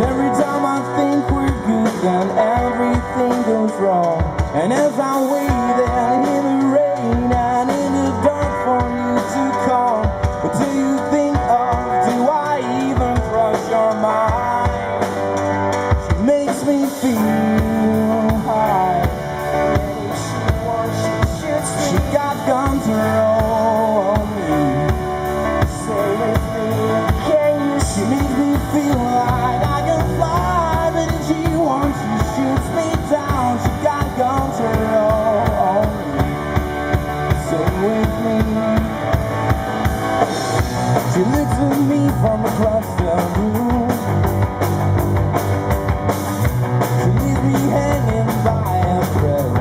Every time I think we're good, then everything goes wrong. And as I wait there in the rain and in the dark for you to come, what do you think of? Do I even cross your mind? She makes me feel high. She got control on me. Say with me, can you? She makes me feel like I can fly, but if she wants, she shoots me down. She got control on me. Say with me. She looks at me from across the room. She leaves me hanging by a thread,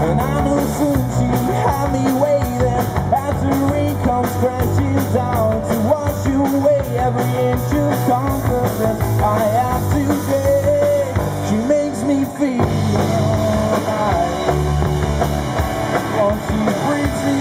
and I know soon she had me waiting as the rain comes crashing down to wash away every inch of confidence I have today. She makes me feel alive. Once she breathes me